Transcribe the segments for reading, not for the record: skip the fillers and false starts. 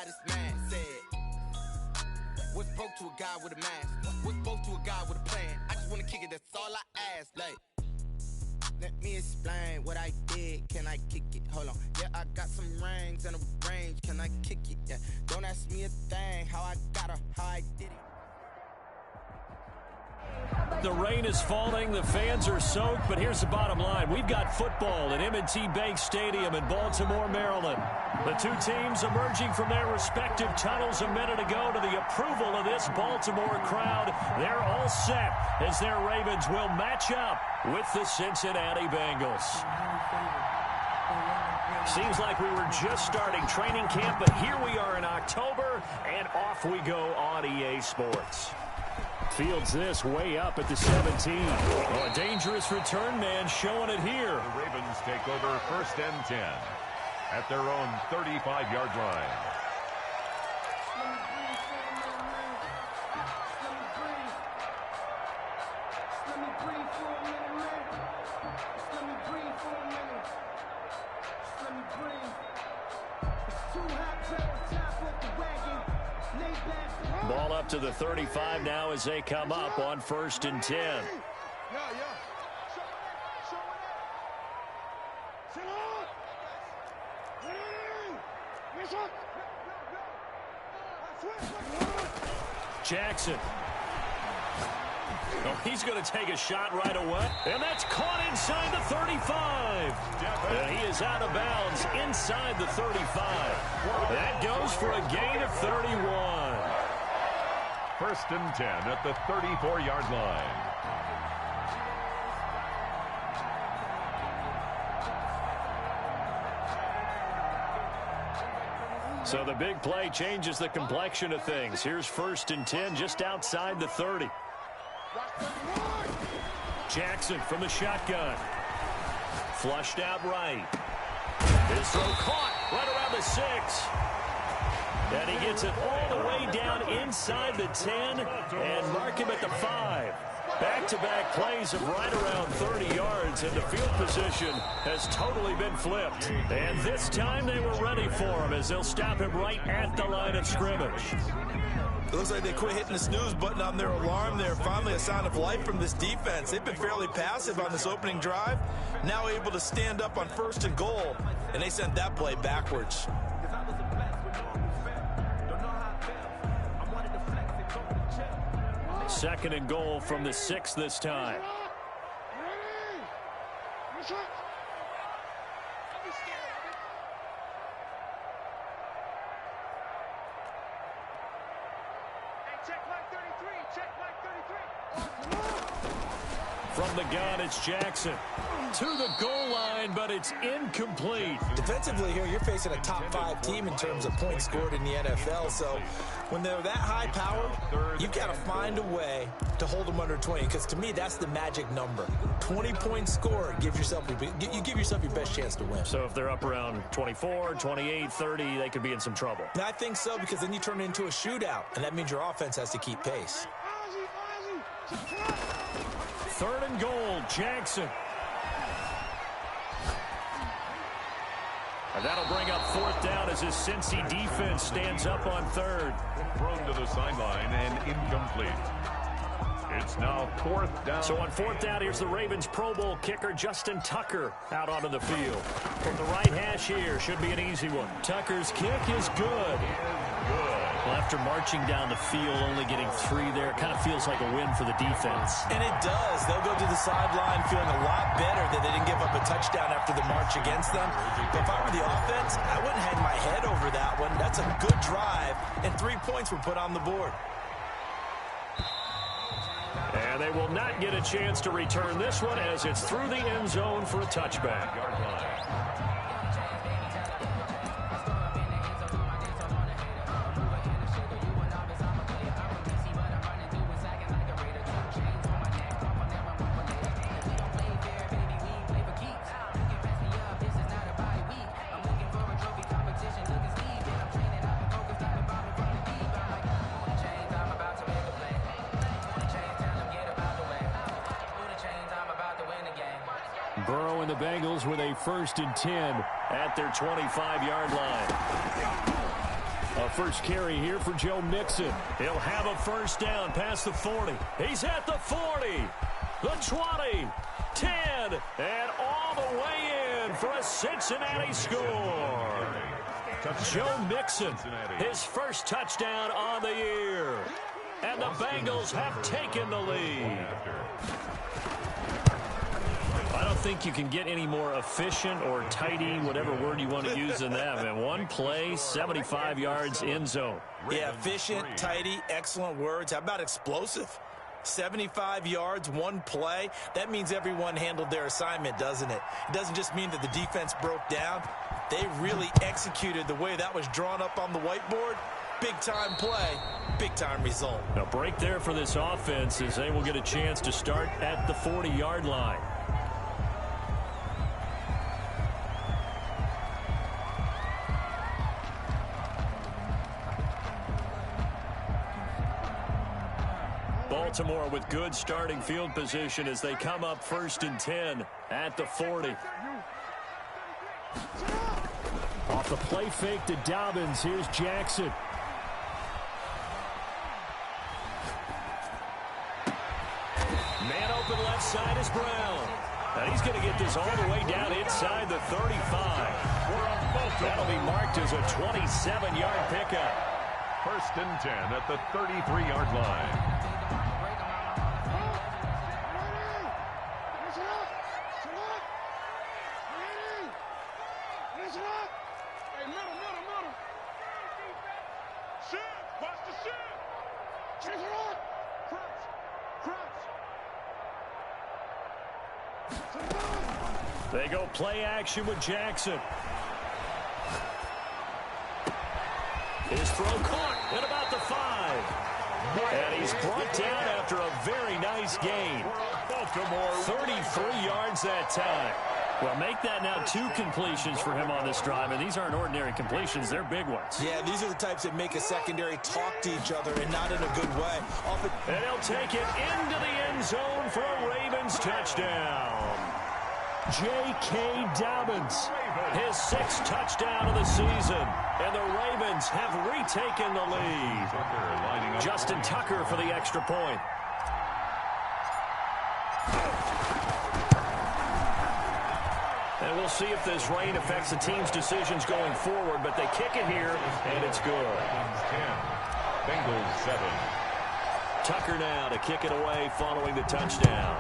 guy that's mad said, what's broke to a guy with a mask? What's broke to a guy with a plan? I just wanna kick it, that's all I ask. Like, let me explain what I did. Can I kick it? Hold on. Yeah, I got some rings and a range. Can I kick it? Yeah. Don't ask me a thing. How I got her, how I did it. The rain is falling, the fans are soaked, but here's the bottom line. We've got football at M&T Bank Stadium in Baltimore, Maryland. The two teams emerging from their respective tunnels a minute ago to the approval of this Baltimore crowd. They're all set as their Ravens will match up with the Cincinnati Bengals. Seems like we were just starting training camp, but here we are in October, and off we go on EA Sports. Fields this way up at the 17. Oh, a dangerous return man showing it here. The Ravens take over 1st and 10 at their own 35-yard line. Ball up to the 35 now as they come up on 1st and 10. Jackson. Oh, he's going to take a shot right away. And that's caught inside the 35. And he is out of bounds inside the 35. That goes for a gain of 31. 1st and 10 at the 34-yard line. So the big play changes the complexion of things. Here's 1st and 10 just outside the 30. Jackson from the shotgun. Flushed out right. His throw caught right around the 6. And he gets it all the way down inside the 10 and mark him at the 5. Back-to-back plays of right around 30 yards, and the field position has totally been flipped. And this time they were ready for him as they'll stop him right at the line of scrimmage. It looks like they quit hitting the snooze button on their alarm there. Finally a sign of life from this defense. They've been fairly passive on this opening drive. Now able to stand up on 1st and goal, and they sent that play backwards. 2nd and goal from the 6 this time. From the gun, it's Jackson. To the goal line, but it's incomplete. Defensively here, you're facing a top 5 team in terms of points scored in the NFL. So when they're that high powered, you've got to find a way to hold them under 20. Because to me, that's the magic number. 20 points scored gives yourself you give yourself your best chance to win. So if they're up around 24, 28, 30, they could be in some trouble. I think so, because then you turn it into a shootout, and that means your offense has to keep pace. 3rd and goal, Jackson. And that'll bring up 4th down as his Cincy defense stands up on 3rd. Thrown to the sideline and incomplete. It's now 4th down. So on 4th down, here's the Ravens Pro Bowl kicker, Justin Tucker, out onto the field. From the right hash here, should be an easy one. Tucker's kick is good. Well, after marching down the field, only getting 3 there, kind of feels like a win for the defense. And it does. They'll go to the sideline feeling a lot better that they didn't give up a touchdown after the march against them. But if I were the offense, I wouldn't hang my head over that one. That's a good drive, and 3 points were put on the board. And they will not get a chance to return this one as it's through the end zone for a touchback. Burrow and the Bengals with a 1st and 10 at their 25-yard line. A first carry here for Joe Mixon. He'll have a first down past the 40. He's at the 40, the 20, 10, and all the way in for a Cincinnati score. Joe Mixon, his first touchdown on the year. And the Bengals have taken the lead. I don't think you can get any more efficient or tidy, whatever word you want to use in that. And one play, 75 yards end zone. Yeah, efficient, tidy, excellent words. How about explosive? 75 yards, one play. That means everyone handled their assignment, doesn't it? It doesn't just mean that the defense broke down. They really executed the way that was drawn up on the whiteboard. Big-time play, big-time result. A break there for this offense as they will get a chance to start at the 40-yard line. Baltimore with good starting field position as they come up 1st and 10 at the 40. Off the play fake to Dobbins, here's Jackson. Man open left side is Brown. And he's going to get this all the way down inside the 35. That'll be marked as a 27-yard pickup. 1st and 10 at the 33-yard line. They go play action with Jackson. His throw caught at about the 5. And he's brought down after a very nice gain. 33 yards that time. Well, make that now 2 completions for him on this drive, and these aren't ordinary completions. They're big ones. Yeah, these are the types that make a secondary talk to each other and not in a good way. And he'll take it into the end zone for a Ravens touchdown. J.K. Dobbins, his 6th touchdown of the season, and the Ravens have retaken the lead. Justin Tucker for the extra point. And we'll see if this rain affects the team's decisions going forward, but they kick it here, and it's good. 10, Bengals 7. Tucker now to kick it away following the touchdown.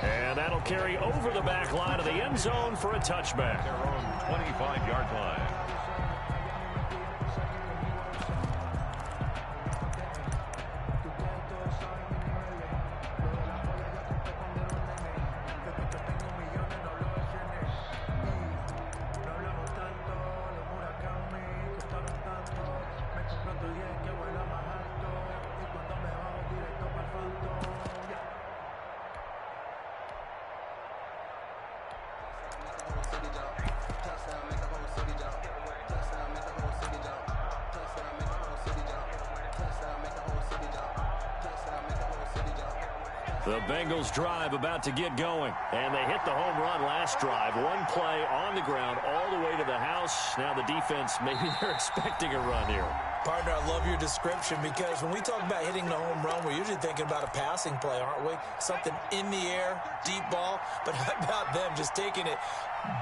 And that'll carry over the back line of the end zone for a touchback. Their own 25-yard line. The Bengals drive about to get going. And they hit the home run last drive. One play on the ground all the way to the house. Now the defense, maybe they're expecting a run here. Partner, I love your description because when we talk about hitting the home run, we're usually thinking about a passing play, aren't we? Something in the air, deep ball. But how about them just taking it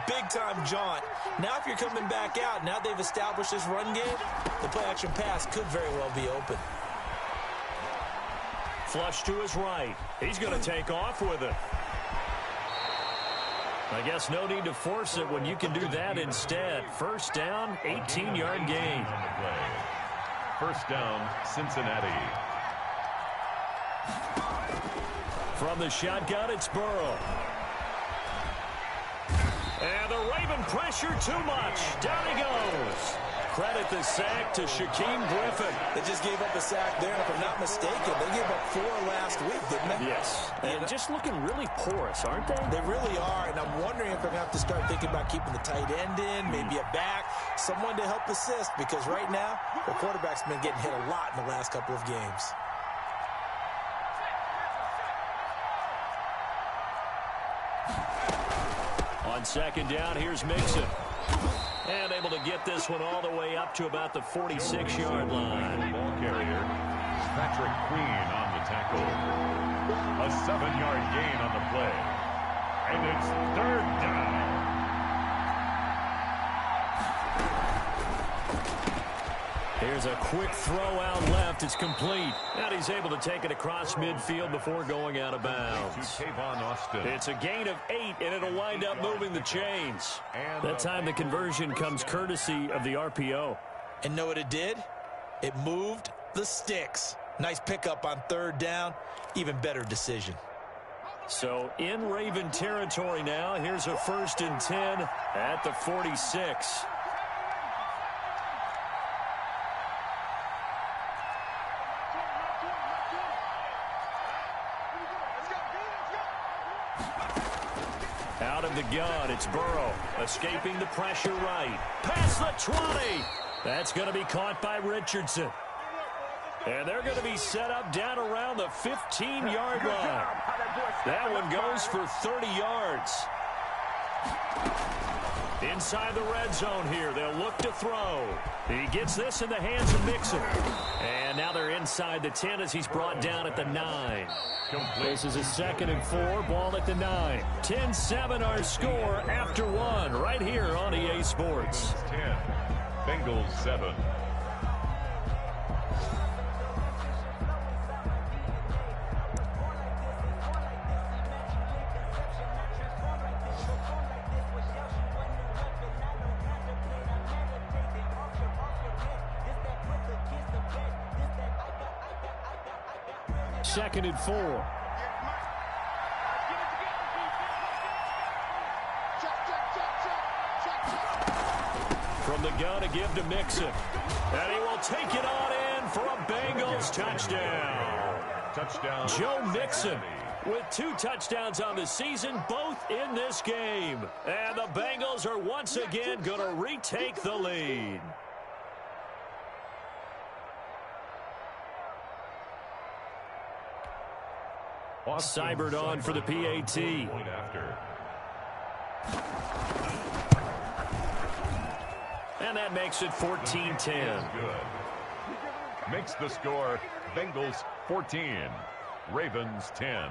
big-time jaunt? Now if you're coming back out, now they've established this run game, the play-action pass could very well be open. Flush to his right. He's going to take off with it. I guess no need to force it when you can do that instead. First down, 18-yard gain. 1st down, Cincinnati. From the shotgun, it's Burrow. And the Raven pressure too much. Down he goes. Credit the sack to Shaquem Griffin. They just gave up a sack there, and if I'm not mistaken, they gave up 4 last week, didn't they? Yes. And just looking really porous, aren't they? They really are, and I'm wondering if they're going to have to start thinking about keeping the tight end in, maybe a back, someone to help assist, because right now, the quarterback's been getting hit a lot in the last couple of games. On On second down, here's Mixon. And able to get this one all the way up to about the 46-yard line. Ball carrier, Patrick Queen on the tackle. A 7-yard gain on the play. And it's third down. Here's a quick throw out left. It's complete. And he's able to take it across midfield before going out of bounds. It's a gain of 8, and it'll wind up moving the chains. That time the conversion comes courtesy of the RPO. And know what it did? It moved the sticks. Nice pickup on third down. Even better decision. So in Raven territory now. Here's a 1st and 10 at the 46. Out of the gun, it's Burrow, escaping the pressure right. Past the 20. That's going to be caught by Richardson. And they're going to be set up down around the 15-yard line. That one goes for 30 yards. Inside the red zone here, they'll look to throw. He gets this in the hands of Mixon. And now they're inside the 10 as he's brought down at the 9. This is a 2nd and 4, ball at the 9. 10-7 our score after 1 right here on EA Sports. 10, Bengals 7. Second and 4. From the gun to give to Mixon. And he will take it on in for a Bengals touchdown. Touchdown. Joe Mixon with 2 touchdowns on the season, both in this game. And the Bengals are once again going to retake the lead. Seibert on for the PAT. And that makes it 14-10. Makes the score Bengals 14, Ravens 10.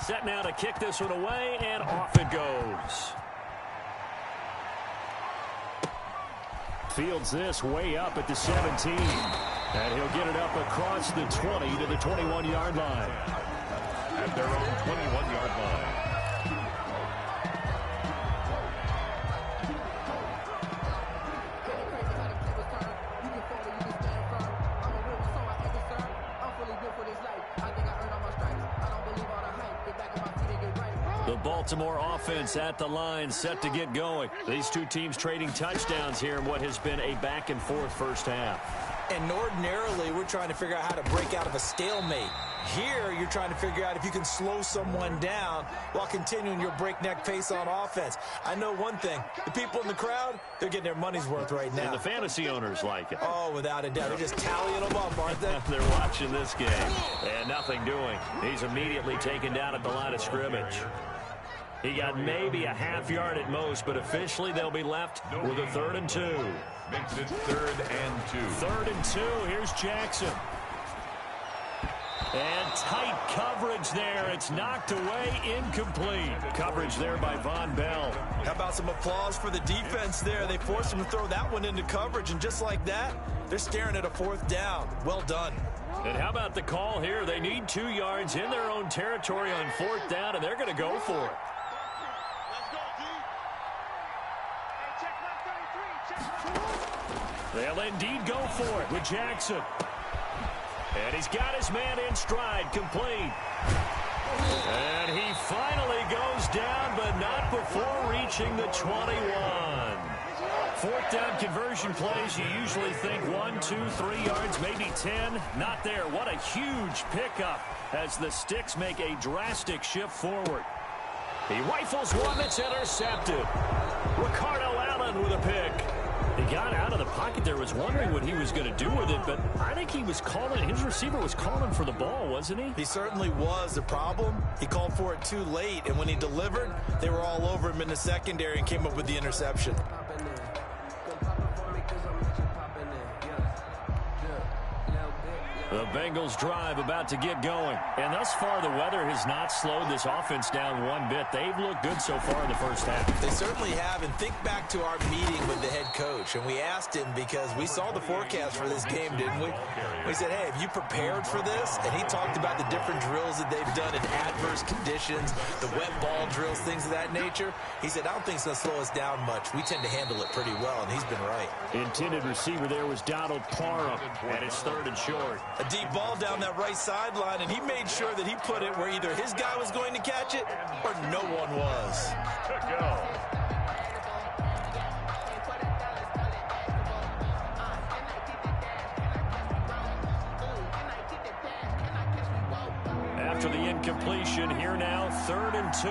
Set now to kick this one away, and off it goes. Fields this way up at the 17. And he'll get it up across the 20 to the 21-yard line. At their own 21-yard line. The Baltimore offense at the line, set to get going. These two teams trading touchdowns here in what has been a back-and-forth first half. And ordinarily, we're trying to figure out how to break out of a stalemate. Here, you're trying to figure out if you can slow someone down while continuing your breakneck pace on offense. I know one thing. The people in the crowd, they're getting their money's worth right now. And the fantasy owners like it. Oh, without a doubt. They're just tallying them up, aren't they? They're watching this game. And nothing doing. He's immediately taken down at the line of scrimmage. He got maybe a half yard at most, but officially they'll be left with a 3rd and 2. Makes it 3rd and 2. 3rd and 2. Here's Jackson. And tight coverage there. It's knocked away, incomplete. Coverage there by Von Bell. How about some applause for the defense there? They forced him to throw that one into coverage, and just like that, they're staring at a 4th down. Well done. And how about the call here? They need 2 yards in their own territory on 4th down, and they're going to go for it. They'll indeed go for it with Jackson. And he's got his man in stride, complete. And he finally goes down, but not before reaching the 21. 4th down conversion plays, you usually think 1, 2, 3 yards, maybe 10. Not there. What a huge pickup as the Sticks make a drastic shift forward. He rifles one that's intercepted. Ricardo Allen with a pick. He got out of the pocket there, was wondering what he was going to do with it, but I think he was calling, his receiver was calling for the ball, wasn't he? He certainly was. The problem, he called for it too late, and when he delivered, they were all over him in the secondary and came up with the interception. The Bengals drive about to get going. And thus far, the weather has not slowed this offense down one bit. They've looked good so far in the first half. They certainly have. And think back to our meeting with the head coach. And we asked him because we saw the forecast for this game, didn't we? We said, hey, have you prepared for this? And he talked about the different drills that they've done in adverse conditions, the wet ball drills, things of that nature. He said, I don't think it's going to slow us down much. We tend to handle it pretty well, and he's been right. Intended receiver there was Donald Parham, and it's 3rd and short. A deep ball down that right sideline, and he made sure that he put it where either his guy was going to catch it or no one was. To go. After the incompletion, here now, 3rd and 2.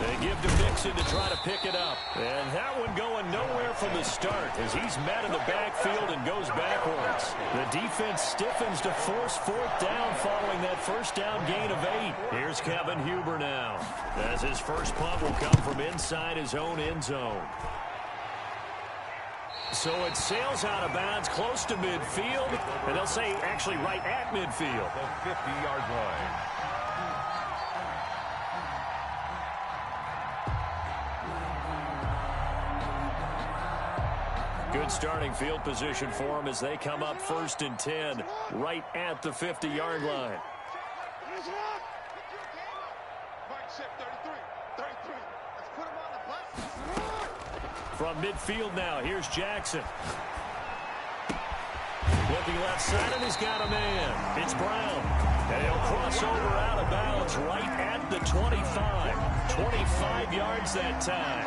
They give to Mixon to try to pick it up. And that one going nowhere from the start as he's met in the backfield and goes backwards. The defense stiffens to force 4th down following that first down gain of 8. Here's Kevin Huber now as his first punt will come from inside his own end zone. So it sails out of bounds close to midfield, and they'll say actually right at midfield. The 50-yard line. Good starting field position for them as they come up 1st and 10 right at the 50-yard line. From midfield now, here's Jackson. Looking left side, and he's got a man. It's Brown. And he'll cross over out of bounds right at the 25. 25 yards that time.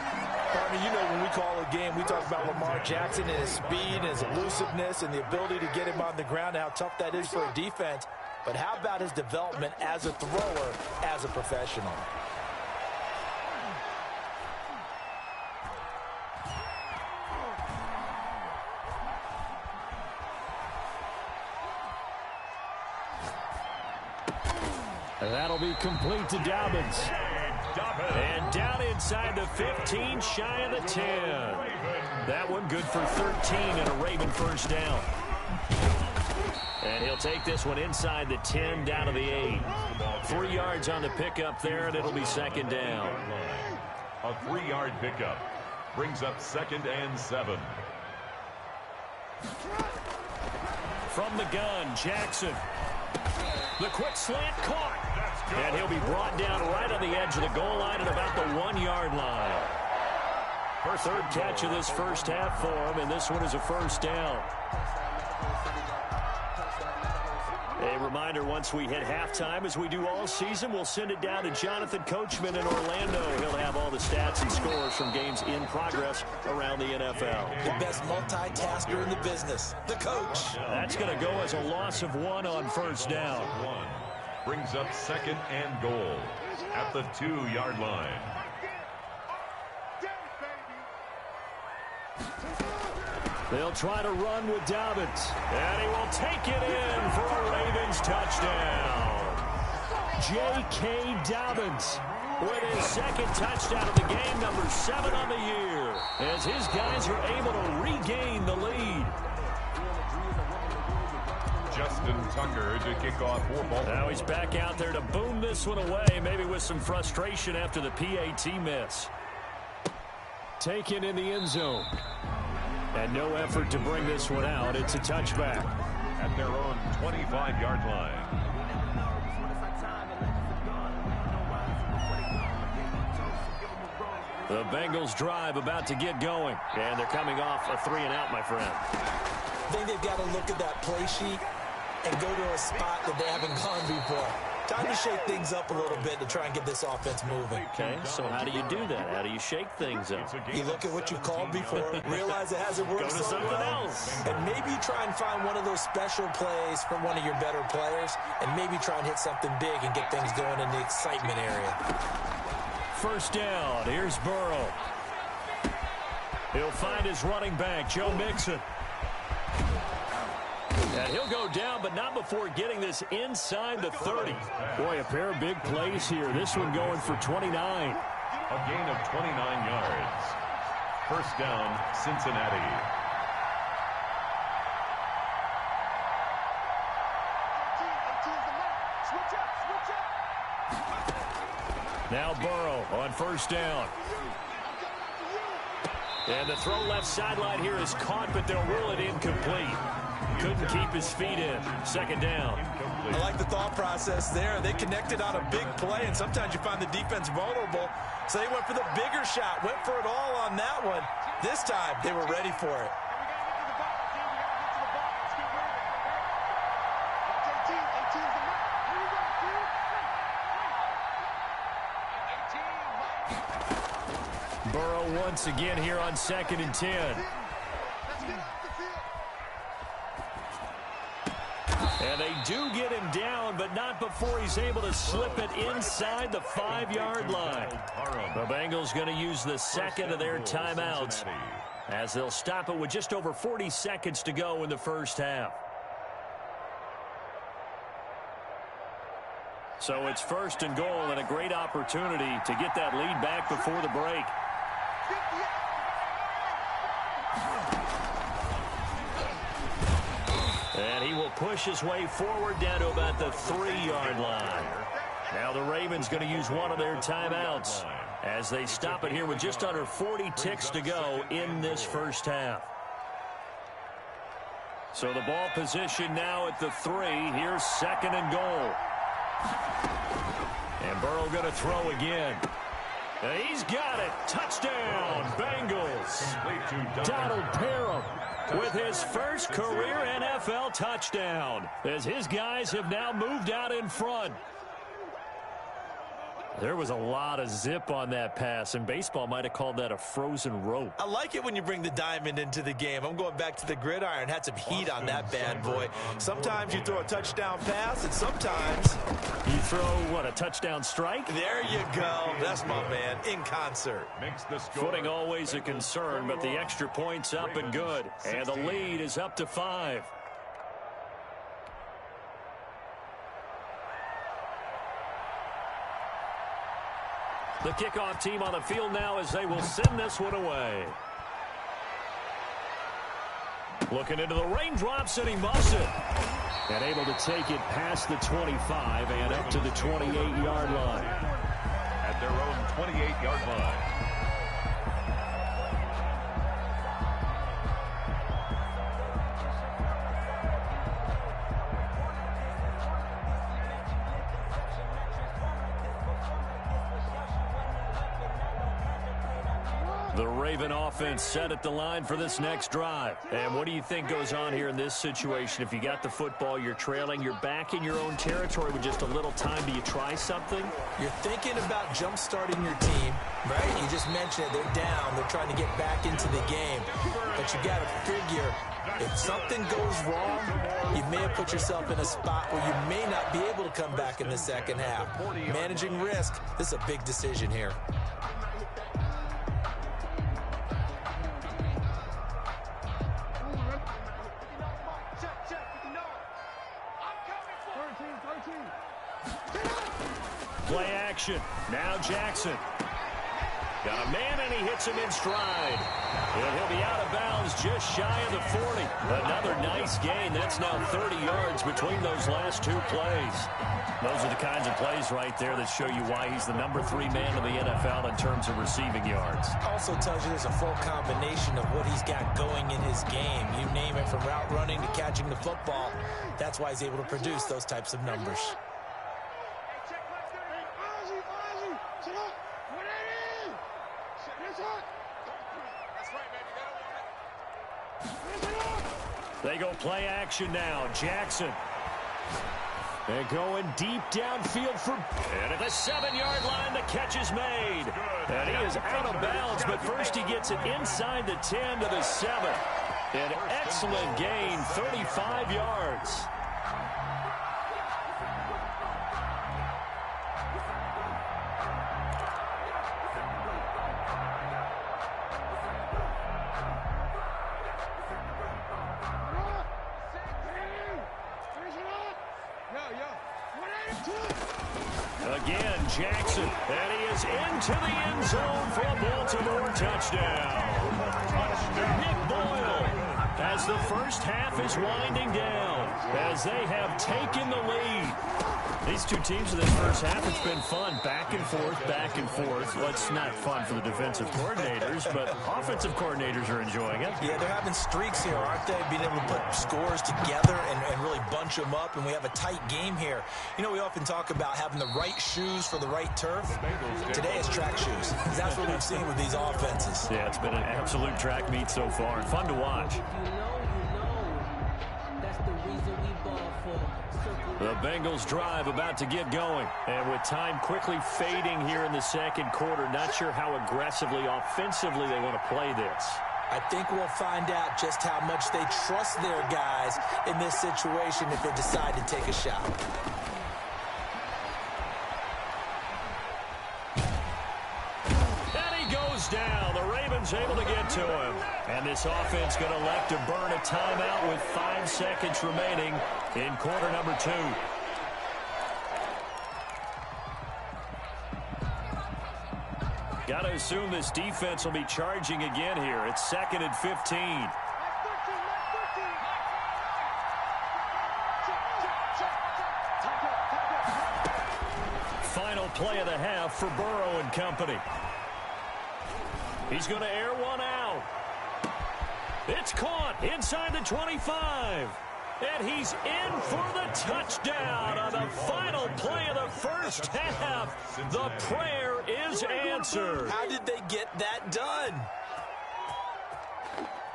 Partner, you know when we call a game, we talk about Lamar Jackson and his speed and his elusiveness and the ability to get him on the ground and how tough that is for a defense. But how about his development as a thrower, as a professional? That'll be complete to Dobbins. And down inside the 15, shy of the 10. That one good for 13 and a Raven first down. And he'll take this one inside the 10, down to the 8. 3 yards on the pickup there, and it'll be 2nd down. A 3-yard pickup brings up 2nd and 7. From the gun, Jackson. The quick slant caught. And he'll be brought down right on the edge of the goal line at about the 1-yard line. Her 3rd catch of this first half for him, and this one is a first down. A reminder, once we hit halftime, as we do all season, we'll send it down to Jonathan Coachman in Orlando. He'll have all the stats and scores from games in progress around the NFL. The best multitasker in the business, the coach. That's going to go as a loss of 1 on first down. Brings up 2nd and goal at the 2-yard line. They'll try to run with Dobbins. And he will take it in for a Ravens touchdown. J.K. Dobbins with his 2nd touchdown of the game, number 7 on the year, as his guys are able to regain the lead. Justin Tucker to kick off for Baltimore. Now he's back out there to boom this one away, maybe with some frustration after the PAT miss. Taken in the end zone. And no effort to bring this one out. It's a touchback. At their own 25-yard line. The Bengals drive about to get going. And they're coming off a 3-and-out, my friend. I think they've got to look at that play sheet and go to a spot that they haven't gone before. Time to shake things up a little bit to try and get this offense moving. Okay, so how do you do that? How do you shake things up? You look at what you called before, realize it hasn't worked Go to so something well, else. and maybe try and find one of those special plays from one of your better players, and maybe try and hit something big and get things going in the excitement area. First down, here's Burrow. He'll find his running back, Joe Mixon. And he'll go down, but not before getting this inside the 30. Boy, a pair of big plays here. This one going for 29. A gain of 29 yards. First down, Cincinnati. Now Burrow on first down. And the throw left sideline here is caught, but they'll rule it incomplete. Couldn't keep his feet in. Second down. I like the thought process there. They connected on a big play, and sometimes you find the defense vulnerable. So they went for the bigger shot, went for it all on that one. This time, they were ready for it. Burrow once again here on 2nd and 10. And they do get him down, but not before he's able to slip it inside the 5-yard line. The Bengals going to use the second of their timeouts as they'll stop it with just over 40 seconds to go in the first half. So it's 1st and goal and a great opportunity to get that lead back before the break. And he will push his way forward down to about the 3-yard line. Now the Ravens going to use one of their timeouts as they stop it here with just under 40 ticks to go in this first half. So the ball position now at the 3. Here's 2nd and goal. And Burrow going to throw again. And he's got it. Touchdown, Bengals. Donald Parham with his first career NFL touchdown as his guys have now moved out in front. There was a lot of zip on that pass, and baseball might have called that a frozen rope. I like it when you bring the diamond into the game. I'm going back to the gridiron. Had some heat on that bad boy. Sometimes you throw a touchdown pass, and sometimes you throw, what, a touchdown strike? There you go. That's my man, in concert. Footing always a concern, but the extra point's up and good. And the lead is up to 5. The kickoff team on the field now as they will send this one away. Looking into the raindrops, and he muffs it. And able to take it past the 25 and up to the 28-yard line. At their own 28-yard line. The Raven offense set at the line for this next drive. And what do you think goes on here in this situation? If you got the football, you're trailing, you're back in your own territory with just a little time. Do you try something? You're thinking about jump-starting your team, right? You just mentioned it. They're down. They're trying to get back into the game. But you got to figure, if something goes wrong, you may have put yourself in a spot where you may not be able to come back in the second half. Managing risk, this is a big decision here. Play action. Now Jackson. Got a man, and he hits him in stride. And he'll be out of bounds just shy of the 40. Another nice gain. That's now 30 yards between those last two plays. Those are the kinds of plays right there that show you why he's the number 3 man in the NFL in terms of receiving yards. Also tells you there's a full combination of what he's got going in his game. You name it, from route running to catching the football. That's why he's able to produce those types of numbers. They go play action now. Jackson. They're going deep downfield for... And at the 7-yard line, the catch is made. And he is out of bounds, but first he gets it inside the 10 to the 7. An excellent gain, 35 yards. Again, Jackson, and he is into the end zone for a Baltimore touchdown. Nick Boyle, as the first half is winding down, as they have taken the lead. These two teams in this first half, it's been fun. Back and forth, back and forth. Well, it's not fun for the defensive coordinators, but offensive coordinators are enjoying it. Yeah, they're having streaks here, aren't they? Being able to put scores together and really bunch them up, and we have a tight game here. You know, we often talk about having the right shoes for the right turf. Today it's track shoes. That's what we've seen with these offenses. Yeah, it's been an absolute track meet so far, and fun to watch. The Bengals drive about to get going. And with time quickly fading here in the second quarter, not sure how aggressively, offensively they want to play this. I think we'll find out just how much they trust their guys in this situation if they decide to take a shot. And he goes down. The Ravens able to get to him. And this offense going to elect to burn a timeout with 5 seconds remaining in quarter number 2. Got to assume this defense will be charging again here. It's 2nd and 15. Final play of the half for Burrow and company. He's going to air one out. It's caught inside the 25. And he's in for the touchdown on the final play of the first half. The prayer is answered. How did they get that done?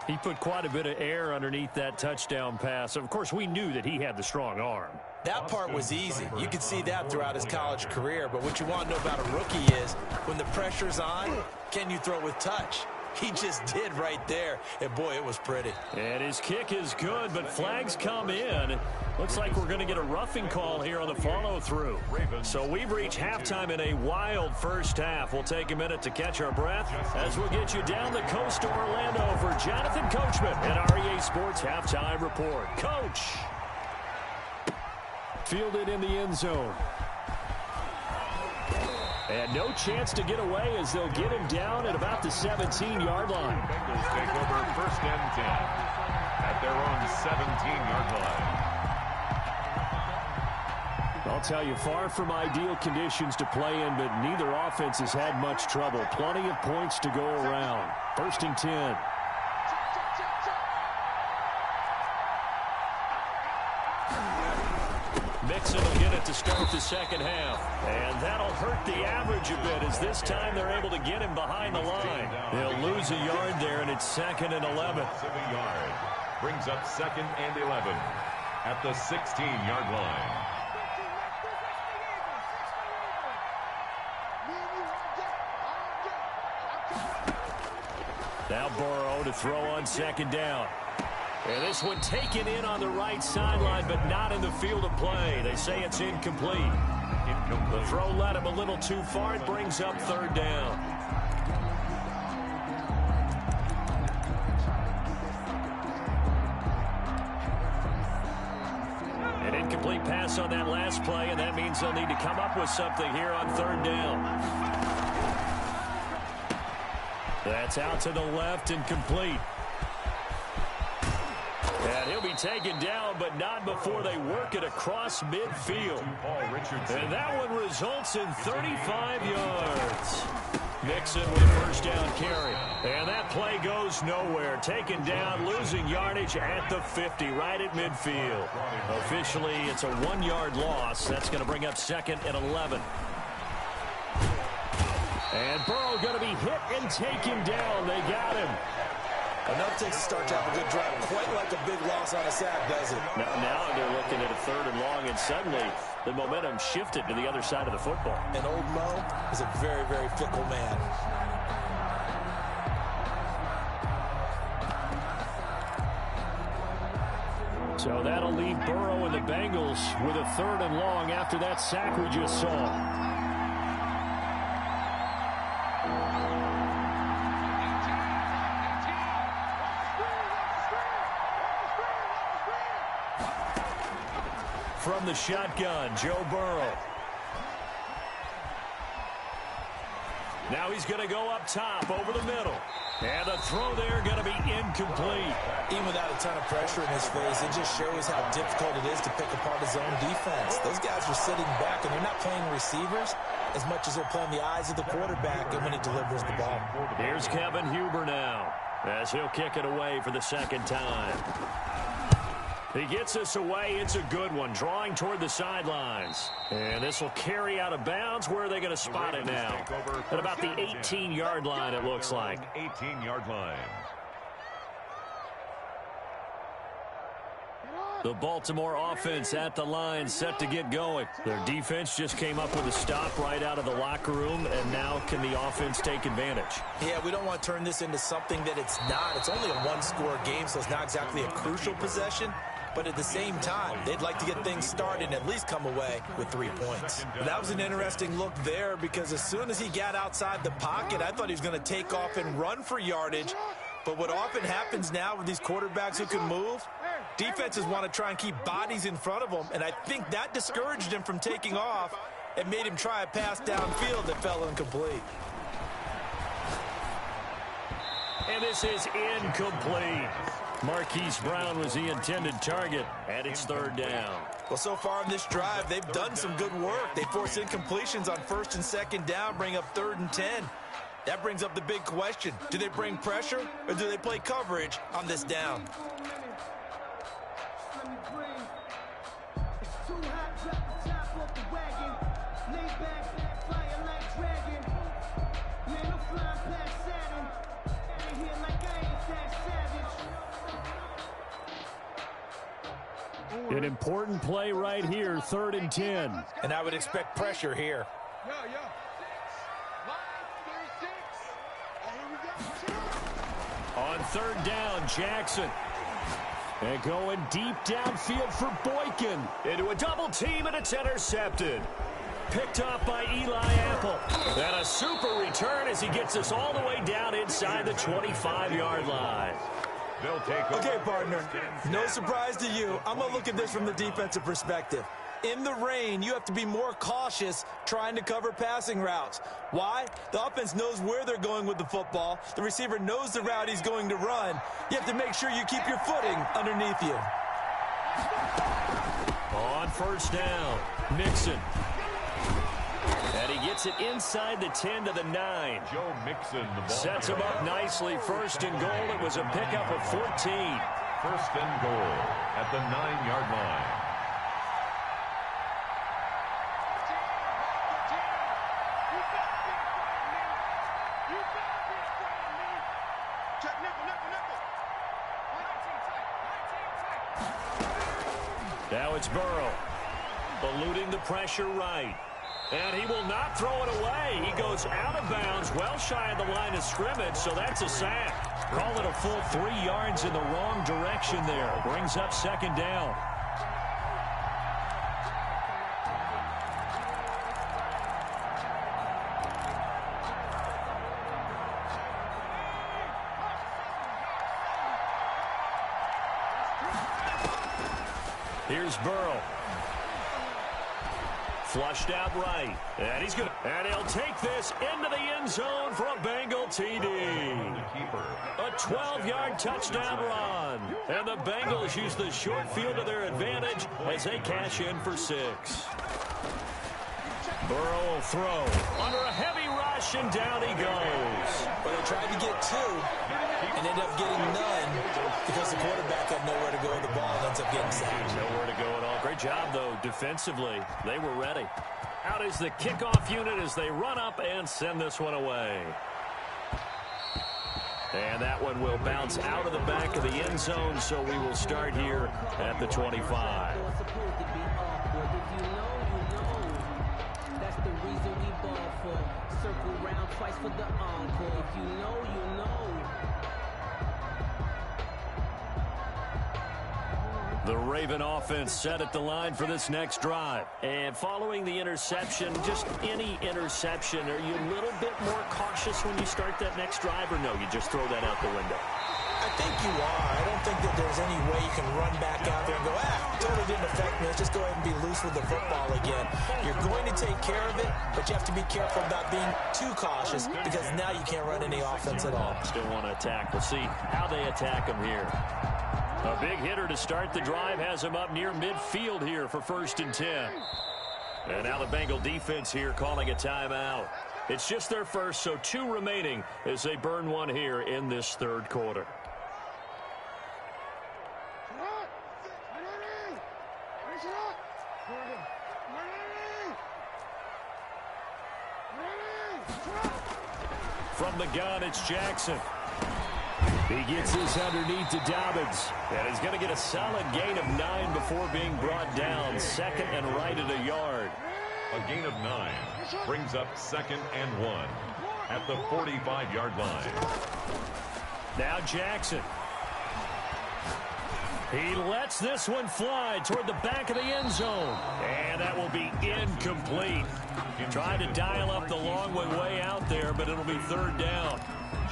He put quite a bit of air underneath that touchdown pass. Of course, we knew that he had the strong arm. That part was easy. You could see that throughout his college career. But what you want to know about a rookie is when the pressure's on, can you throw with touch? He just did right there. And, boy, it was pretty. And his kick is good, but flags come in. Looks like we're going to get a roughing call here on the follow-through. So we've reached halftime in a wild first half. We'll take a minute to catch our breath as we'll get you down the coast to Orlando for Jonathan Coachman at REA Sports Halftime Report. Coach. Fielded in the end zone. And no chance to get away as they'll get him down at about the 17-yard line. Bengals take over 1st and 10 at their own 17-yard line. I'll tell you, far from ideal conditions to play in, but neither offense has had much trouble. Plenty of points to go around. 1st and 10. Mixon will get it to start the second half. And that'll hurt the average a bit as this time they're able to get him behind the line. They'll lose a yard there, and it's 2nd and 11. Brings up 2nd and 11 at the 16-yard line. Now Burrow to throw on 2nd down. And this one taken in on the right sideline, but not in the field of play. They say it's incomplete. The throw led him a little too far. It brings up 3rd down. An incomplete pass on that last play, and that means they'll need to come up with something here on 3rd down. That's out to the left and complete. And he'll be taken down, but not before they work it across midfield. And that one results in 35 yards. Mixon with a 1st down carry. And that play goes nowhere. Taken down, losing yardage at the 50, right at midfield. Officially, it's a 1-yard loss. That's going to bring up 2nd and 11. And Burrow going to be hit and taken down. They got him. Enough takes to start to have a good drive. Quite like a big loss on a sack, does it? Now they're looking at a 3rd and long, and suddenly the momentum shifted to the other side of the football. And old Mo is a very, very fickle man. So that'll leave Burrow and the Bengals with a 3rd and long after that sack we just saw. From the shotgun, Joe Burrow. Now he's going to go up top over the middle. And the throw there going to be incomplete. Even without a ton of pressure in his face, it just shows how difficult it is to pick apart his own defense. Those guys are sitting back, and they're not playing receivers as much as they're playing the eyes of the quarterback and when he delivers the ball. Here's Kevin Huber now as he'll kick it away for the second time. He gets this away. It's a good one, drawing toward the sidelines. And this will carry out of bounds. Where are they going to spot it now? At about the 18-yard line, it looks like. 18-yard line. The Baltimore offense at the line, set to get going. Their defense just came up with a stop right out of the locker room, and now can the offense take advantage? Yeah, we don't want to turn this into something that it's not. It's only a one-score game, so it's not exactly a crucial possession. But at the same time, they'd like to get things started and at least come away with 3 points. That was an interesting look there because as soon as he got outside the pocket, I thought he was going to take off and run for yardage. But what often happens now with these quarterbacks who can move, defenses want to try and keep bodies in front of them, and I think that discouraged him from taking off and made him try a pass downfield that fell incomplete. And this is incomplete. Marquise Brown was the intended target, and it's third down. Well, so far on this drive, they've done some good work. They force incompletions on first and second down, bring up 3rd and 10. That brings up the big question. Do they bring pressure, or do they play coverage on this down? An important play right here, 3rd and 10. And I would expect pressure here. On 3rd down, Jackson. And going deep downfield for Boykin. Into a double team, and it's intercepted. Picked up by Eli Apple. And a super return as he gets us all the way down inside the 25-yard line. Okay, partner, no surprise to you. I'm going to look at this from the defensive perspective. In the rain, you have to be more cautious trying to cover passing routes. Why? The offense knows where they're going with the football. The receiver knows the route he's going to run. You have to make sure you keep your footing underneath you. On 1st down, Mixon. And he gets it inside the 10 to the 9. Joe Mixon, the ball. Sets him up nicely. 1st and goal. It was a pickup of 14. 1st and goal at the 9-yard line. Now it's Burrow. Eluding the pressure right. And he will not throw it away. He goes out of bounds, well shy of the line of scrimmage, so that's a sack. Call it a full 3 yards in the wrong direction there. Brings up 2nd down. Here's Burrow. Flushed out right. And he's good. And he'll take this into the end zone for a Bengal TD. A 12-yard touchdown run. And the Bengals use the short field to their advantage as they cash in for 6. Burrow will throw under a heavy rush, and down he goes. But they tried to get 2 and ended up getting none because the quarterback had nowhere to go with the ball and ends up getting sacked. Nowhere to go at all. Great job, though, defensively. They were ready. Out is the kickoff unit as they run up and send this one away. And that one will bounce out of the back of the end zone, so we will start here at the 25. Circle round twice for the encore. If you know, you know. The Raven offense set at the line for this next drive. And following the interception, just any interception, are you a little bit more cautious when you start that next drive, or no, you just throw that out the window? I think you are. I don't don't think that there's any way you can run back out there and go, totally didn't affect me. Let's just go ahead and be loose with the football again. You're going to take care of it, but you have to be careful about being too cautious because now you can't run any offense at all. Still want to attack. We'll see how they attack him here. A big hitter to start the drive has him up near midfield here for 1st and 10. And now the Bengal defense here calling a timeout. It's just their first, so 2 remaining as they burn one here in this 3rd quarter. From the gun, it's Jackson. He gets this underneath to Dobbins. And he's going to get a solid gain of 9 before being brought down. 2nd and right at a yard. A gain of 9 brings up 2nd and 1 at the 45-yard line. Now Jackson. He lets this one fly toward the back of the end zone. And that will be incomplete. Trying to dial up the long way out there, but it'll be 3rd down.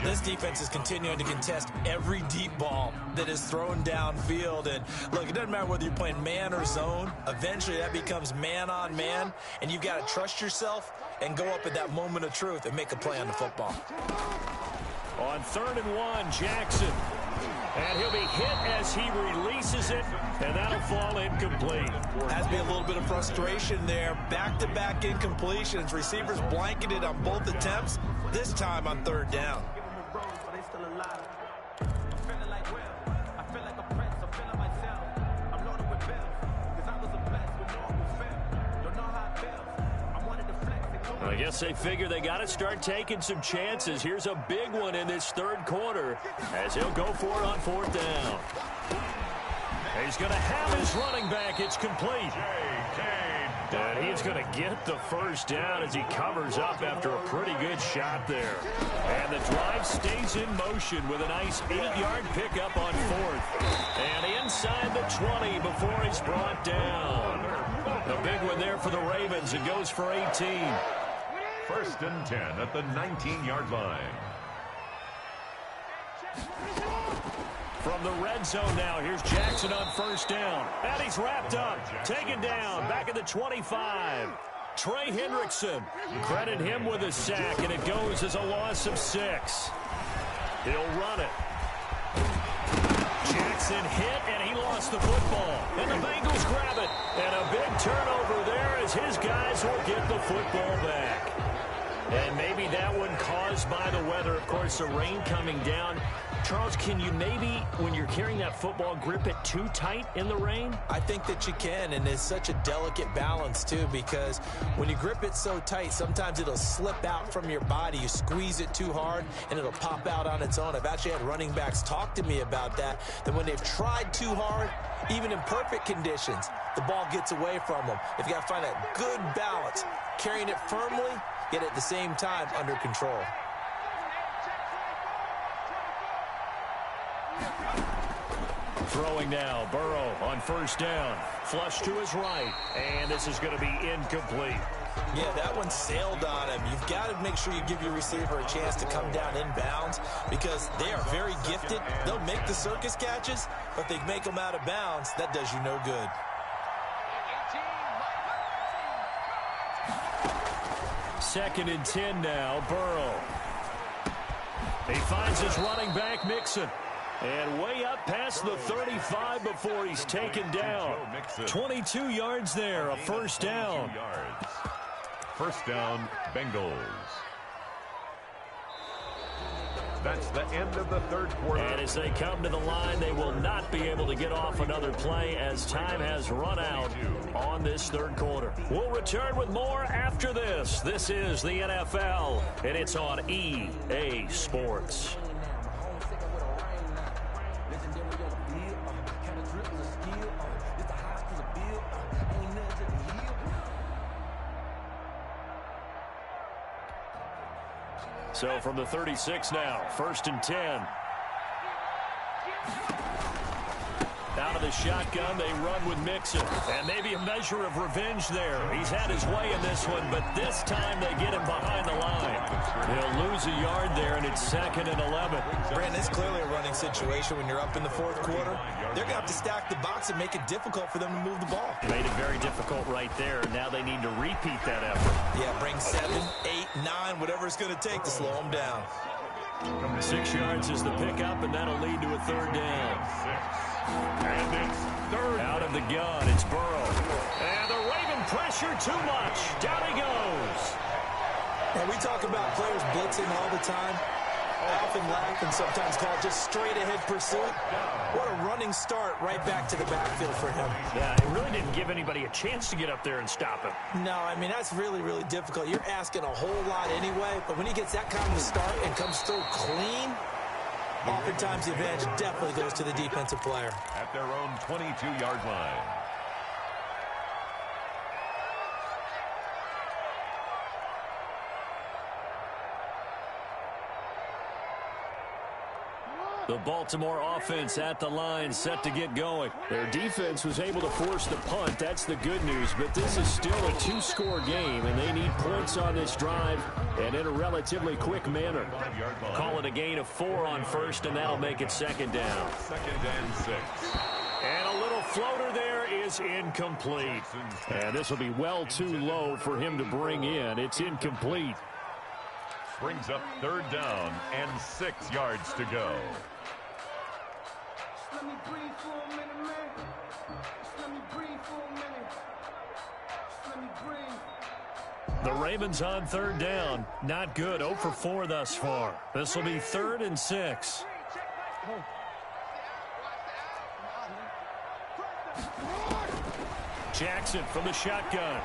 This defense is continuing to contest every deep ball that is thrown downfield. And look, it doesn't matter whether you're playing man or zone. Eventually that becomes man on man, and you've got to trust yourself and go up at that moment of truth and make a play on the football. On 3rd and 1, Jackson. And he'll be hit as he releases it, and that'll fall incomplete. Has to be a little bit of frustration there. Back-to-back incompletions. Receivers blanketed on both attempts, this time on 3rd down. I guess they figure they got to start taking some chances. Here's a big one in this 3rd quarter as he'll go for it on 4th down. He's going to have his running back. It's complete. And he's going to get the 1st down as he covers up after a pretty good shot there. And the drive stays in motion with a nice 8-yard pickup on 4th. And inside the 20 before he's brought down. A big one there for the Ravens. It goes for 18. 1st and 10 at the 19-yard line. From the red zone now, here's Jackson on 1st down. And he's wrapped up, taken down, back at the 25. Trey Hendrickson, credit him with a sack, and it goes as a loss of 6. He'll run it. Jackson hit, and he lost the football. And the Bengals grab it. And a big turnover there as his guys will get the football back. And maybe that one caused by the weather. Of course, the rain coming down. Charles, can you maybe, when you're carrying that football, grip it too tight in the rain? I think that you can, and it's such a delicate balance, too, because when you grip it so tight, sometimes it'll slip out from your body. You squeeze it too hard, and it'll pop out on its own. I've actually had running backs talk to me about that when they've tried too hard, even in perfect conditions, the ball gets away from them. If you got to find that good balance, carrying it firmly, yet at the same time under control. Throwing now, Burrow on 1st down. Flush to his right, and this is going to be incomplete. Yeah, that one sailed on him. You've got to make sure you give your receiver a chance to come down inbounds because they are very gifted. They'll make the circus catches, but they make them out of bounds. That does you no good. Second and 10 now, Burrow. He finds his running back, Mixon. And way up past the 35 before he's taken down. 22 yards there, a 1st down. 1st down, Bengals. That's the end of the 3rd quarter. And as they come to the line, they will not be able to get off another play as time has run out on this 3rd quarter. We'll return with more after this. This is the NFL, and it's on EA Sports. So from the 36 now, 1st and 10. Out of the shotgun, they run with Mixon. And maybe a measure of revenge there. He's had his way in this one, but this time they get him behind the line. They'll lose a yard there, and it's 2nd and 11. Brandon, it's clearly a running situation when you're up in the 4th quarter. They're going to have to stack the box and make it difficult for them to move the ball. Made it very difficult right there. Now they need to repeat that effort. Yeah, bring 7, 8, 9, whatever it's going to take to slow them down. 6 yards is the pickup, and that'll lead to a 3rd down. And it's 3rd. Out of the gun, it's Burrow. And the Raven pressure too much. Down he goes. And we talk about players blitzing all the time. I often laugh and sometimes call it just straight-ahead pursuit. What a running start right back to the backfield for him. Yeah, it really didn't give anybody a chance to get up there and stop him. No, I mean, that's really, really difficult. You're asking a whole lot anyway, but when he gets that kind of start and comes through clean, oftentimes the advantage definitely goes to the defensive player. At their own 22-yard line. The Baltimore offense at the line, set to get going. Their defense was able to force the punt. That's the good news. But this is still a 2-score game, and they need points on this drive and in a relatively quick manner. Call it a gain of 4 on 1st, and that'll make it 2nd down. 2nd and 6. And a little floater there is incomplete. And this will be well too low for him to bring in. It's incomplete. Brings up 3rd down and 6 yards to go. Let me breathe for a minute, man. Let me breathe for a minute. Let me breathe. The Ravens on 3rd down. Not good. 0 for 4 thus far. This will be 3rd and 6. Jackson from the shotgun.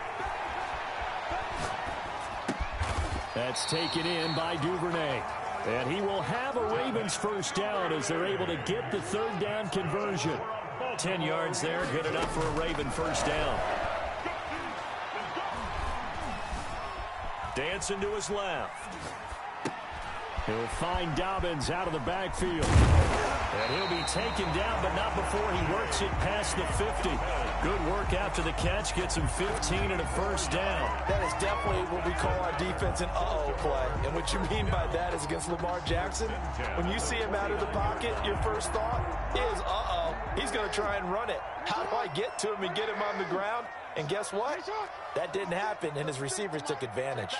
That's taken in by Duvernay. And he will have a Ravens 1st down as they're able to get the 3rd down conversion. 10 yards there, good enough for a Raven 1st down. Dancing to his left. He'll find Dobbins out of the backfield. And he'll be taken down, but not before he works it past the 50. Good work after the catch. Gets him 15 and a 1st down. That is definitely what we call our defense an uh-oh play. And what you mean by that is against Lamar Jackson, when you see him out of the pocket, your first thought is, uh-oh, he's going to try and run it. How do I get to him and get him on the ground? And guess what? That didn't happen, and his receivers took advantage.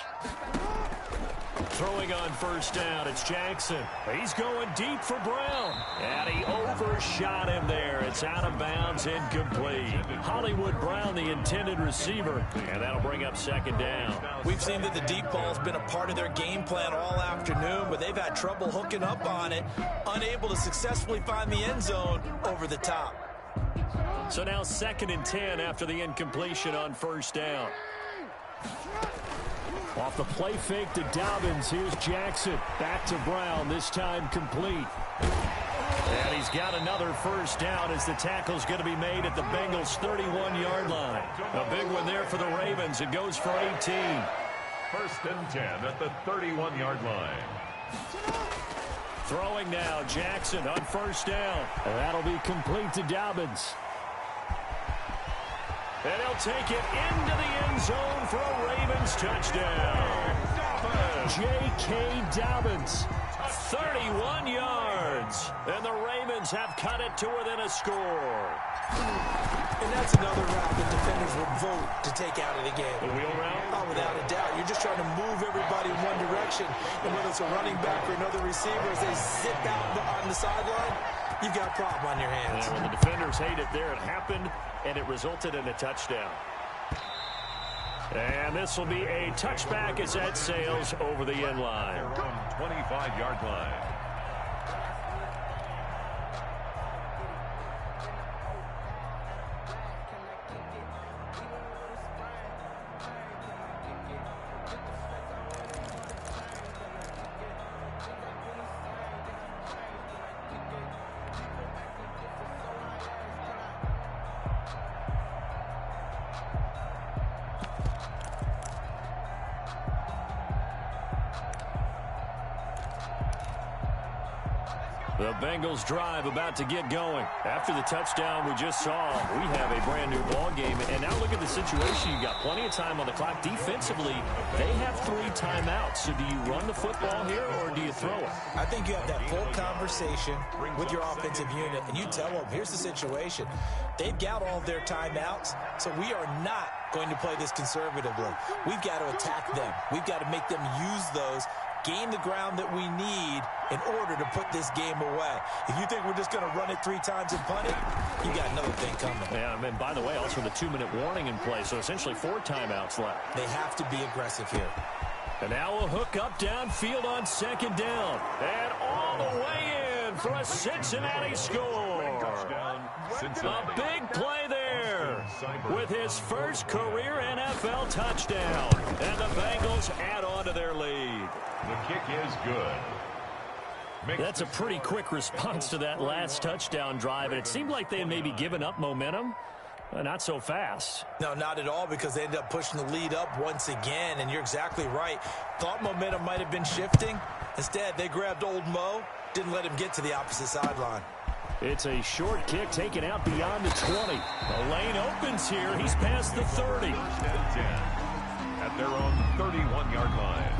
Throwing on 1st down, it's Jackson. He's going deep for Brown. And he overshot him there. It's out of bounds, incomplete. Hollywood Brown, the intended receiver. And that'll bring up 2nd down. We've seen that the deep ball's been a part of their game plan all afternoon, but they've had trouble hooking up on it, unable to successfully find the end zone over the top. So now 2nd and 10 after the incompletion on 1st down. Off the play fake to Dobbins, here's Jackson. Back to Brown, this time complete. And he's got another 1st down as the tackle's going to be made at the Bengals' 31-yard line. A big one there for the Ravens. It goes for 18. 1st and 10 at the 31-yard line. Throwing now, Jackson on 1st down. And that'll be complete to Dobbins. And he'll take it into the end zone for a Ravens touchdown. J.K. Dobbins, 31 yards. And the Ravens have cut it to within a score. And that's another route that defenders will vote to take out of the game. The wheel route? Oh, without a doubt. You're just trying to move everybody in one direction. And whether it's a running back or another receiver, as they sit out on the sideline, you've got a problem on your hands. And when the defenders hate it there, it happened, and it resulted in a touchdown. And this will be a touchback as that sails over the end line. 25-yard line. The Bengals drive about to get going. After the touchdown we just saw, we have a brand new ball game. And now look at the situation. You got plenty of time on the clock. Defensively, they have 3 timeouts. So do you run the football here or do you throw it? I think you have that full conversation with your offensive unit, and you tell them, here's the situation. They've got all of their timeouts, so we are not going to play this conservatively. We've got to attack them. We've got to make them use those, gain the ground that we need in order to put this game away. If you think we're just going to run it 3 times and punt it, you got another thing coming. Yeah, and by the way, also the 2-minute warning in play, so essentially 4 timeouts left. They have to be aggressive here. And now a hook up downfield on second down. And all the way in for a Cincinnati score. A big play there with his first career NFL touchdown. And the Bengals add on to their lead. The kick is good. That's a pretty quick response to that last touchdown drive. And it seemed like they had maybe given up momentum. Not so fast. No, not at all, because they ended up pushing the lead up once again, and you're exactly right. Thought momentum might have been shifting. Instead, they grabbed old Mo, didn't let him get to the opposite sideline. It's a short kick taken out beyond the 20. The lane opens here. He's past the 30. At their own 31-yard line.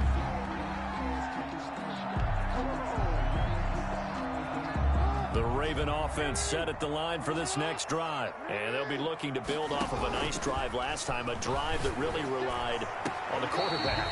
The Raven offense set at the line for this next drive. And they'll be looking to build off of a nice drive last time, a drive that really relied on the quarterback.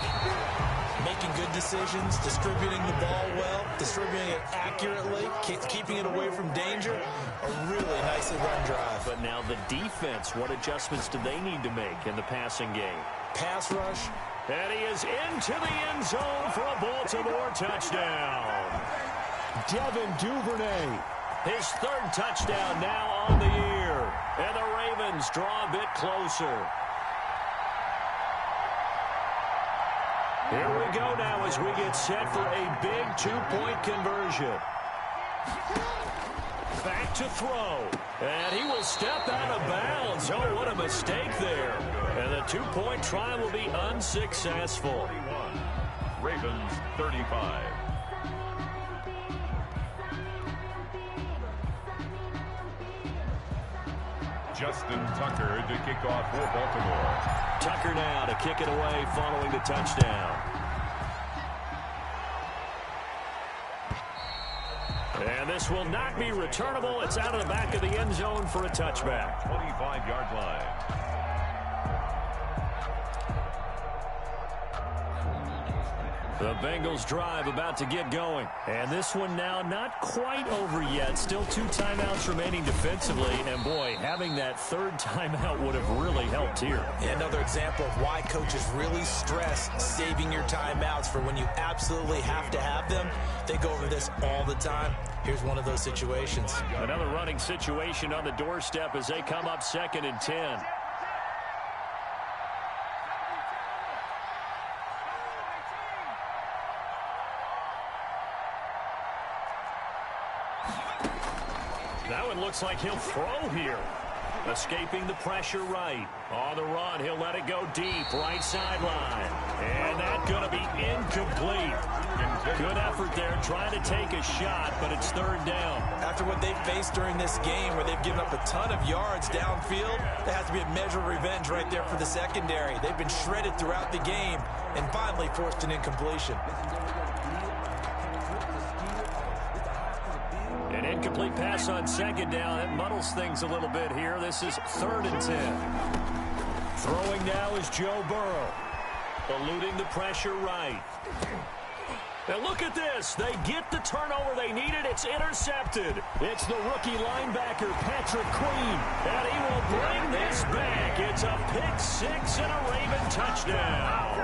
Making good decisions, distributing the ball well, distributing it accurately, keeping it away from danger. A really nicely run drive. But now the defense, what adjustments do they need to make in the passing game? Pass rush. And he is into the end zone for a Baltimore touchdown. Devin Duvernay, his 3rd touchdown now on the year. And the Ravens draw a bit closer. Here we go now as we get set for a big 2-point conversion. Back to throw. And he will step out of bounds. Oh, what a mistake there. And the 2-point try will be unsuccessful. Ravens 35. Justin Tucker to kick off for Baltimore. Tucker now to kick it away following the touchdown. And this will not be returnable. It's out of the back of the end zone for a touchback. 25-yard line. The Bengals drive about to get going. And this one now not quite over yet. Still 2 timeouts remaining defensively. And boy, having that 3rd timeout would have really helped here. Yeah, another example of why coaches really stress saving your timeouts for when you absolutely have to have them. They go over this all the time. Here's one of those situations. Another running situation on the doorstep as they come up 2nd and 10. That one looks like he'll throw here. Escaping the pressure right. On the run, he'll let it go deep, right sideline. And that's going to be incomplete. Good effort there, trying to take a shot, but it's 3rd down. After what they've faced during this game where they've given up a ton of yards downfield, there has to be a measure of revenge right there for the secondary. They've been shredded throughout the game and finally forced an incompletion. An incomplete pass on 2nd down. It muddles things a little bit here. This is 3rd and 10. Throwing now is Joe Burrow. Eluding the pressure right. Now look at this. They get the turnover they needed. It's intercepted. It's the rookie linebacker, Patrick Queen. And he will bring this back. It's a pick 6 and a Raven touchdown.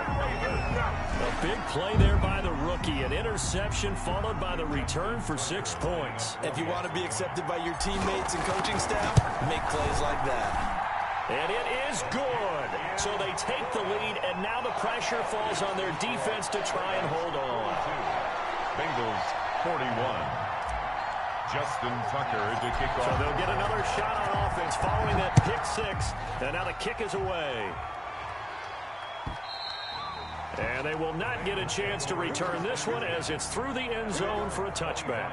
A big play there by the rookie. An interception followed by the return for 6 points. If you want to be accepted by your teammates and coaching staff, make plays like that. And it is good. So they take the lead, and now the pressure falls on their defense to try and hold on. Bengals 41. Justin Tucker to kick off. So they'll get another shot on offense following that pick 6. And now the kick is away. And they will not get a chance to return this one as it's through the end zone for a touchback.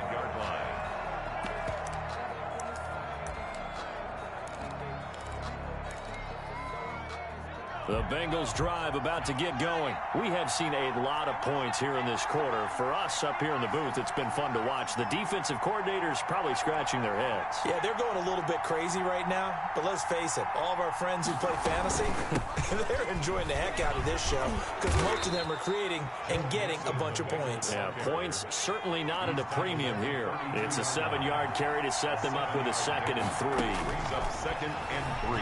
The Bengals drive about to get going. We have seen a lot of points here in this quarter. For us up here in the booth, it's been fun to watch. The defensive coordinators probably scratching their heads. Yeah, they're going a little bit crazy right now. But let's face it, all of our friends who play fantasy, they're enjoying the heck out of this show because most of them are creating and getting a bunch of points. Yeah, points certainly not at a premium here. It's a 7-yard carry to set them up with a 2nd and 3. Brings up 2nd and 3.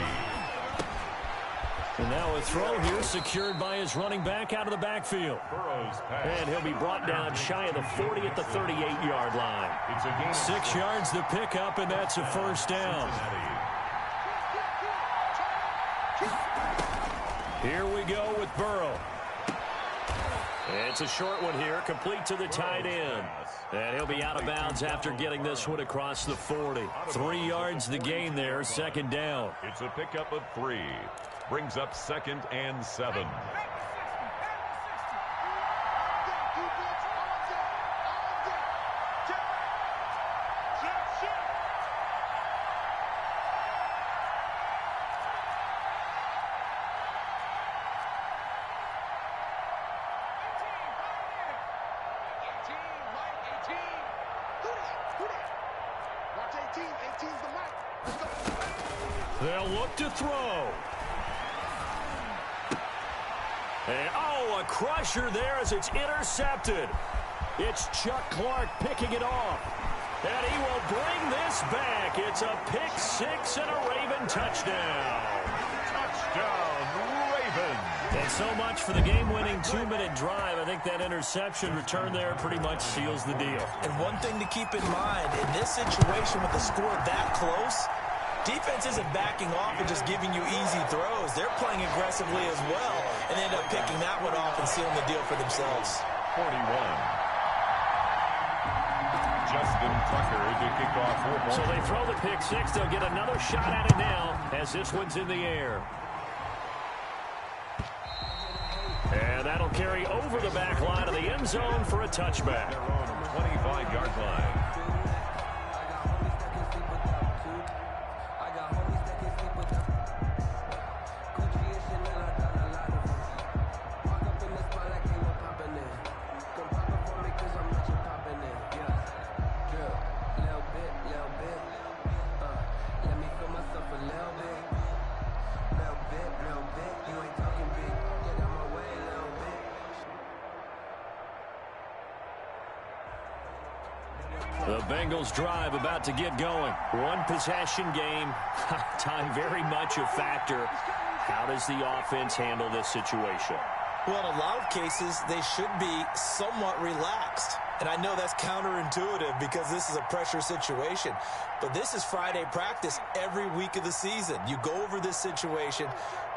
And now a throw here secured by his running back out of the backfield. And he'll be brought down shy of the 40 at the 38-yard line. 6 yards the pickup, and that's a first down. Here we go with Burrow. It's a short one here, complete to the tight end. And he'll be out of bounds after getting this one across the 40. 3 yards the gain there, 2nd down. It's a pickup of 3. Brings up 2nd and 7. They'll look to throw. And, oh, a crusher there as it's intercepted. It's Chuck Clark picking it off. And he will bring this back. It's a pick-6 and a Raven touchdown. Touchdown, Ravens. And so much for the game-winning 2-minute drive. I think that interception return there pretty much seals the deal. And one thing to keep in mind, in this situation with the score that close, defense isn't backing off and just giving you easy throws. They're playing aggressively as well and end up picking that one off and sealing the deal for themselves. 41. Justin Tucker to kick off 4 points. So they throw the pick-6. They'll get another shot at it now as this one's in the air. And that'll carry over the back line of the end zone for a touchback. Their own 25-yard line. The Bengals drive about to get going. One possession game. Time very much a factor. How does the offense handle this situation? Well, in a lot of cases, they should be somewhat relaxed. And I know that's counterintuitive because this is a pressure situation. But this is Friday practice every week of the season. You go over this situation,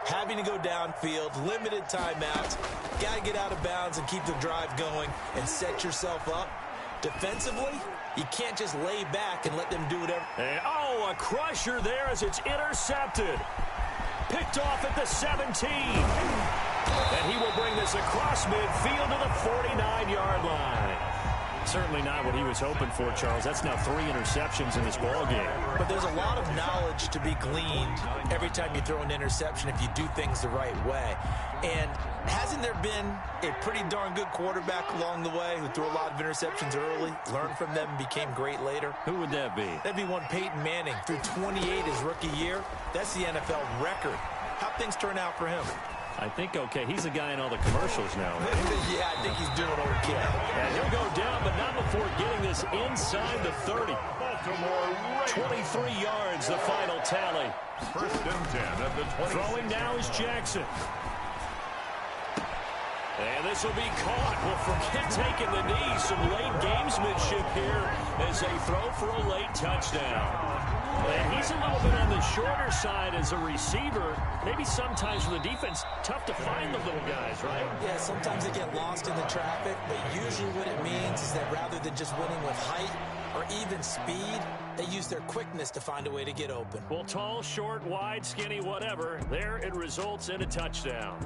having to go downfield, limited timeouts, got to get out of bounds and keep the drive going and set yourself up. Defensively, you can't just lay back and let them do whatever. And, oh, a crusher there as it's intercepted. Picked off at the 17. And he will bring this across midfield to the 49-yard line. Certainly not what he was hoping for, Charles. That's now 3 interceptions in this ballgame. But there's a lot of knowledge to be gleaned every time you throw an interception if you do things the right way. And hasn't there been a pretty darn good quarterback along the way who threw a lot of interceptions early, learned from them, and became great later? Who would that be? That'd be one Peyton Manning. Threw 28 his rookie year. That's the NFL record. How'd things turn out for him? I think okay. He's a guy in all the commercials now. Yeah, I think he's doing okay. And he'll go down, but not before getting this inside the 30. Baltimore Ravens. 23 yards, the final tally. 1st and 10 at the 20. Throwing now is Jackson. And this will be caught. Well, forget taking the knee. Some late gamesmanship here as they throw for a late touchdown. And he's a little bit on the shorter side as a receiver. Maybe sometimes for the defense, tough to find the little guys, right? Yeah, sometimes they get lost in the traffic, but usually what it means is that rather than just winning with height or even speed, they use their quickness to find a way to get open. Well, tall, short, wide, skinny, whatever, there it results in a touchdown.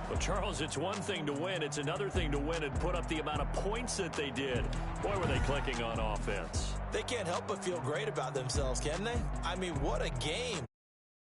But, Charles, it's one thing to win. It's another thing to win and put up the amount of points that they did. Boy, were they clicking on offense. They can't help but feel great about themselves, can they? I mean, what a game.